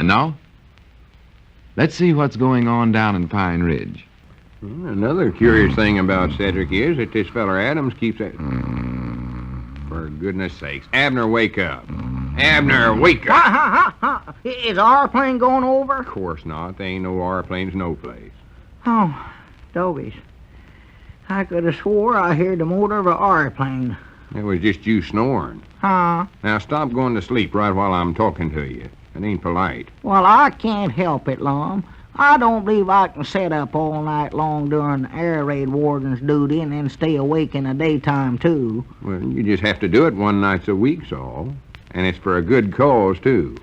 And now, let's see what's going on down in Pine Ridge. Another curious thing about Cedric is that this feller Adams keeps that... For goodness sakes. Abner, wake up. Abner, wake up. Is our plane going over? Of course not. There ain't no airplanes no place. Oh, doggies. I could have swore I heard the motor of an airplane. It was just you snoring. Huh? Now stop going to sleep right while I'm talking to you. It ain't polite. Well, I can't help it, Lum. I don't believe I can sit up all night long during air raid warden's duty and then stay awake in the daytime, too. Well, you just have to do it one night a week's all. And it's for a good cause, too.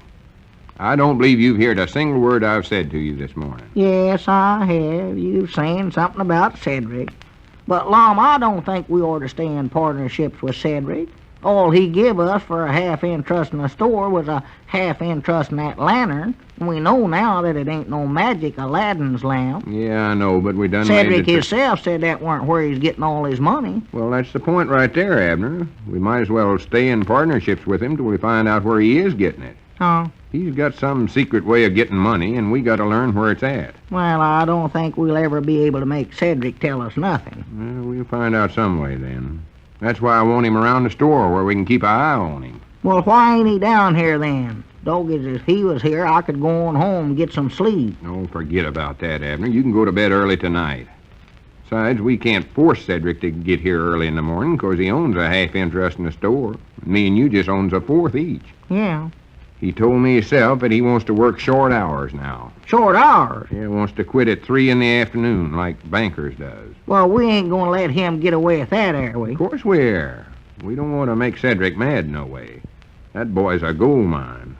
I don't believe you've heard a single word I've said to you this morning. Yes, I have. You've saying something about Cedric. But, Lum, I don't think we ought to stay in partnerships with Cedric. All he give us for a half interest in the store was a half interest in that lantern. We know now that it ain't no magic Aladdin's lamp. Yeah, I know, but we done Cedric made it... himself said that weren't where he's getting all his money. Well, that's the point right there, Abner. We might as well stay in partnerships with him till we find out where he is getting it. Huh? He's got some secret way of getting money, and we got to learn where it's at. Well, I don't think we'll ever be able to make Cedric tell us nothing. Well, we'll find out some way, then. That's why I want him around the store where we can keep an eye on him. Well, why ain't he down here, then? Doggies, if he was here, I could go on home and get some sleep. Oh, forget about that, Abner. You can go to bed early tonight. Besides, we can't force Cedric to get here early in the morning because he owns a half interest in the store. Me and you just owns a fourth each. Yeah. He told me himself that he wants to work short hours now. Short hours? Yeah, wants to quit at 3 in the afternoon like Bankers does. Well, we ain't gonna let him get away with that, are we? Of course we're. We don't want to make Cedric mad no way. That boy's a gold mine.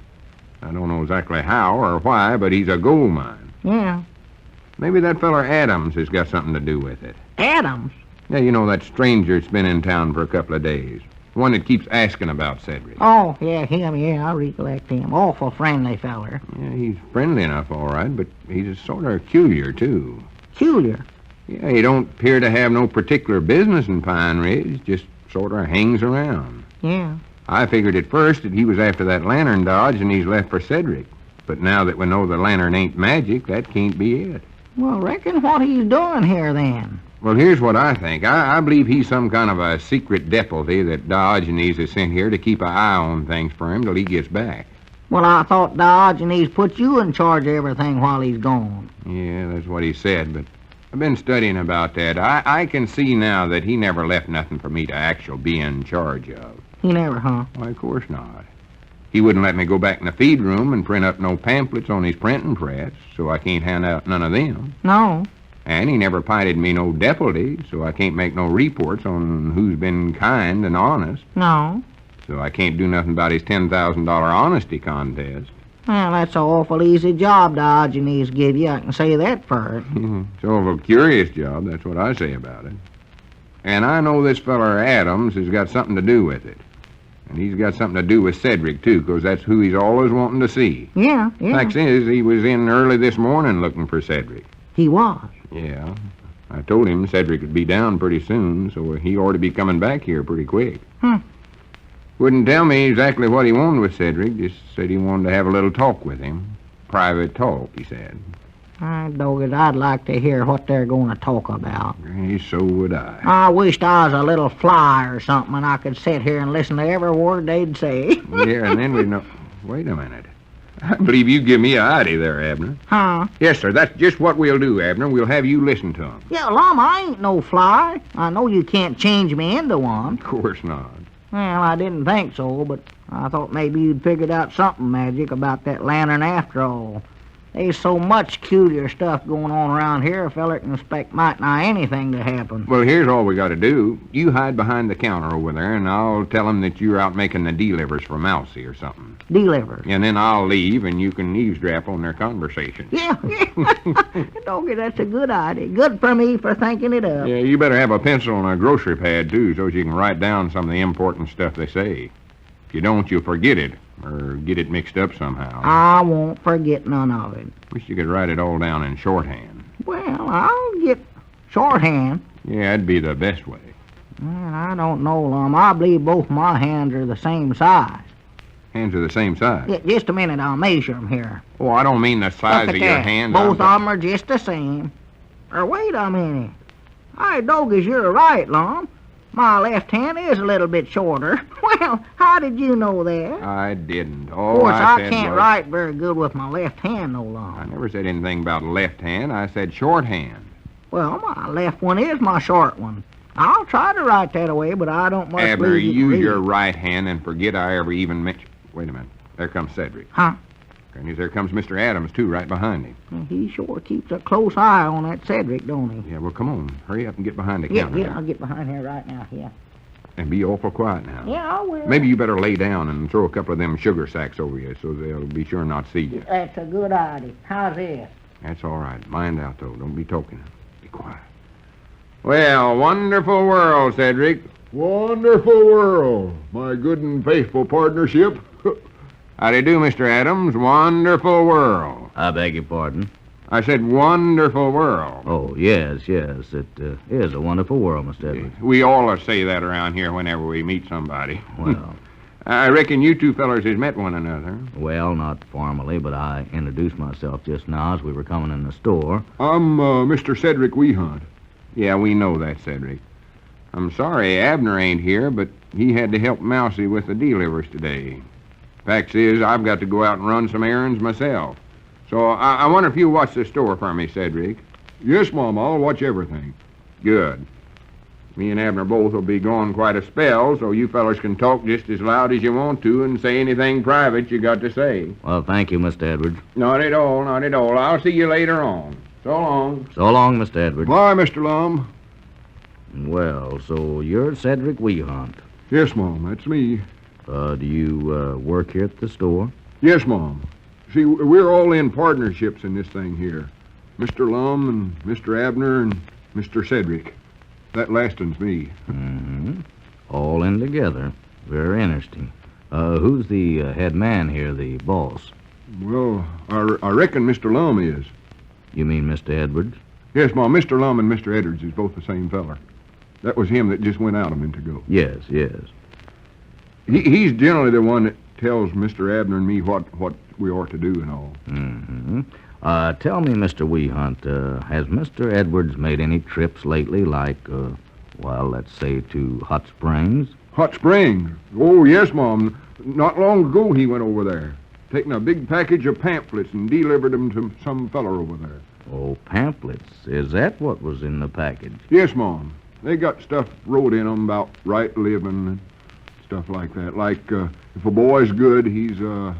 I don't know exactly how or why, but he's a gold mine. Yeah. Maybe that feller Adams has got something to do with it. Adams? Yeah, you know that stranger that's been in town for a couple of days. One that keeps asking about Cedric. Oh, yeah, him, yeah, I recollect him. Awful friendly feller. Yeah, he's friendly enough, all right, but he's sort of peculiar, too. Peculiar? Yeah, he don't appear to have no particular business in Pine Ridge, just sort of hangs around. Yeah. I figured at first that he was after that lantern dodge and he's left for Cedric. But now that we know the lantern ain't magic, that can't be it. Well, reckon what he's doing here, then? Well, here's what I think. I believe he's some kind of a secret deputy that Diogenes has sent here to keep an eye on things for him till he gets back. Well, I thought Diogenes put you in charge of everything while he's gone. Yeah, that's what he said, but I've been studying about that. I can see now that he never left nothing for me to actually be in charge of. He never, huh? Why, of course not. He wouldn't let me go back in the feed room and print up no pamphlets on his printing press, so I can't hand out none of them. No. And he never appointed me no deputy, so I can't make no reports on who's been kind and honest. No. So I can't do nothing about his $10,000 honesty contest. Well, that's an awful easy job Diogenes give you, I can say that for it. It's an awful curious job, that's what I say about it. And I know this feller Adams has got something to do with it. And he's got something to do with Cedric, too, because that's who he's always wanting to see. Yeah. Fact is, he was in early this morning looking for Cedric. He was? Yeah. I told him Cedric would be down pretty soon, so he ought to be coming back here pretty quick. Wouldn't tell me exactly what he wanted with Cedric, just said he wanted to have a little talk with him. Private talk, he said. Dogged, I'd like to hear what they're going to talk about. So would I. I wished I was a little fly or something and I could sit here and listen to every word they'd say. Yeah, and then we'd know... Wait a minute. I believe you give me an idea there, Abner. Huh? Yes, sir. That's just what we'll do, Abner. We'll have you listen to him. Yeah, Lum, I ain't no fly. I know you can't change me into one. Of course not. Well, I didn't think so, but I thought maybe you'd figured out something magic about that lantern after all. There's so much peculiar stuff going on around here, a feller can expect might nigh anything to happen. Well, here's all we got to do. You hide behind the counter over there, and I'll tell him that you're out making the delivers for Mousie or something. Delivers? And then I'll leave, and you can eavesdrop on their conversation. Yeah. Doggy, that's a good idea. Good for me for thinking it up. Yeah, you better have a pencil and a grocery pad, too, so you can write down some of the important stuff they say. If you don't, you'll forget it, or get it mixed up somehow. I won't forget none of it. Wish you could write it all down in shorthand. Well, I'll get shorthand. Yeah, that'd be the best way. Well, I don't know, Lum. I believe both my hands are the same size. Hands are the same size. Yeah, just a minute, I'll measure 'em here. Oh, I don't mean the size Look of at your that. hands. Both of 'em are just the same. Or wait a minute. Hey, Dogies, you're right, Lum. My left hand is a little bit shorter. Well, how did you know that? I didn't. Of All course, I said can't was, write very good with my left hand no I longer. never said anything about left hand. I said shorthand. Well, my left one is my short one. I'll try to write that away, but I don't much Abner, believe you can use read your it. right hand and forget I ever even mentioned. Wait a minute. There comes Cedric. Huh? And there comes Mr. Adams, too, right behind him. He sure keeps a close eye on that Cedric, don't he? Yeah, well, come on. Hurry up and get behind the Yeah, counter. yeah, I'll get behind here right now, yeah. And be awful quiet now. Yeah, I will. Maybe you better lay down and throw a couple of them sugar sacks over you so they'll be sure not see you. That's a good idea. How's this? That's all right. Mind out, though. Don't be talking. Be quiet. Well, wonderful world, Cedric. Wonderful world, my good and faithful partnership. How do you do, Mr. Adams? Wonderful world. I beg your pardon. I said wonderful world. Oh, yes. It is a wonderful world, Mr. Edwards. We all say that around here whenever we meet somebody. Well, I reckon you two fellers has met one another. well, not formally, but I introduced myself just now as we were coming in the store. I'm Mr. Cedric Weehunt. Yeah, we know that, Cedric. I'm sorry Abner ain't here, but he had to help Mousie with the delivers today. Fact is, I've got to go out and run some errands myself. So I wonder if you'll watch the store for me, Cedric. Yes, Mom, I'll watch everything. Good. Me and Abner both will be gone quite a spell, so you fellers can talk just as loud as you want to and say anything private you got to say. Well, thank you, Mr. Edwards. Not at all, not at all. I'll see you later on. So long. So long, Mr. Edwards. Bye, Mr. Lum. Well, so you're Cedric Weehunt. Yes, Mom, that's me. Do you work here at the store? Yes, Mom. See, we're all in partnerships in this thing here. Mr. Lum and Mr. Abner and Mr. Cedric. That last one's me. Mm-hmm. All in together. Very interesting. Who's the head man here, the boss? Well, I reckon Mr. Lum is. You mean Mr. Edwards? Yes, Mom, Mr. Lum and Mr. Edwards is both the same feller. That was him that just went out a minute ago. Yes. He's generally the one that tells Mr. Abner and me what we ought to do and all. Mm-hmm. Tell me, Mr. Weehunt, has Mr. Edwards made any trips lately, like, let's say to Hot Springs? Hot Springs? Oh, yes, Mom. Not long ago he went over there, taking a big package of pamphlets and delivered them to some feller over there. Oh, pamphlets. Is that what was in the package? Yes, Mom. They got stuff wrote in them about right living and stuff like that. Like, if a boy's good, he's a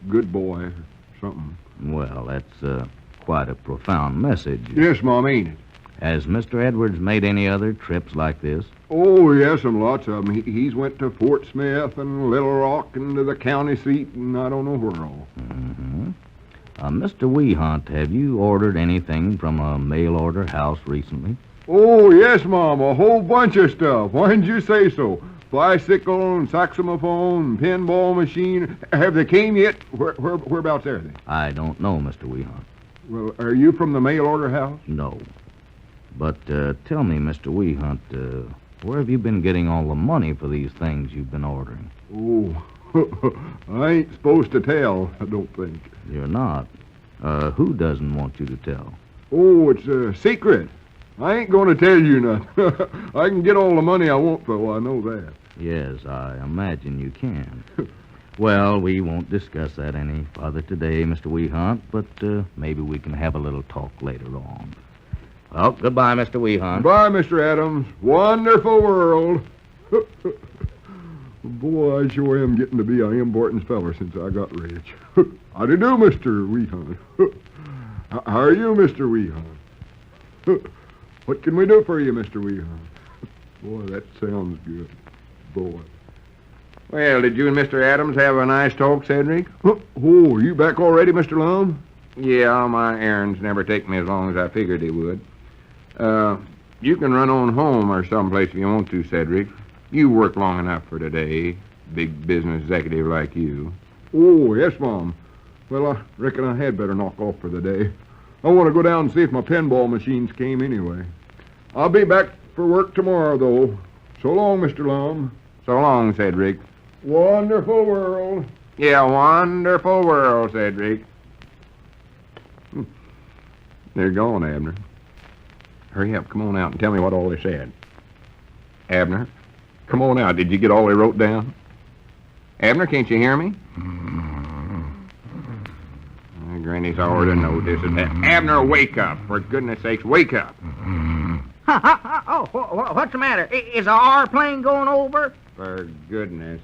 good boy or something. Well, that's quite a profound message. Yes, Mom, ain't it? Has Mr. Edwards made any other trips like this? Oh, yes, and lots of them. He's went to Fort Smith and Little Rock and to the county seat and I don't know where all. Mm-hmm. Mr. Weehunt, have you ordered anything from a mail-order house recently? Oh, yes, Mom, a whole bunch of stuff. Why didn't you say so? Bicycle and saxophone, pinball machine. Have they came yet? Whereabouts are they? I don't know, Mr. Weehunt. Well, are you from the mail order house? No. But tell me, Mr. Weehunt, where have you been getting all the money for these things you've been ordering? Oh, I ain't supposed to tell, I don't think. You're not. Who doesn't want you to tell? Oh, it's a secret. I ain't going to tell you nothing. I can get all the money I want, though, I know that. Yes, I imagine you can. Well, we won't discuss that any further today, Mr. Weehunt, but maybe we can have a little talk later on. Well, goodbye, Mr. Weehunt. Bye, Mr. Adams. Wonderful world. Boy, I sure am getting to be an important feller since I got rich. How do you do, Mr. Weehunt? How are you, Mr. Weehunt? What can we do for you, Mr. Weehunt? Boy, that sounds good. Boy. Well, did you and Mr. Adams have a nice talk, Cedric? Oh, you back already, Mr. Lum? Yeah, my errands never take me as long as I figured they would. You can run on home or someplace if you want to, Cedric. You work long enough for today, big business executive like you. Oh, yes, Mom. Well, I reckon I had better knock off for the day. I want to go down and see if my pinball machines came anyway. I'll be back for work tomorrow, though. So long, Mr. Lum. So long, Cedric. Wonderful world. Yeah, wonderful world, Cedric. They're gone, Abner. Hurry up, come on out and tell me what all they said. Abner, come on out. Did you get all they wrote down? Abner, can't you hear me? Granny's already noticed it. Abner, wake up. For goodness sakes, wake up. Oh, what's the matter? Is our plane going over? For goodness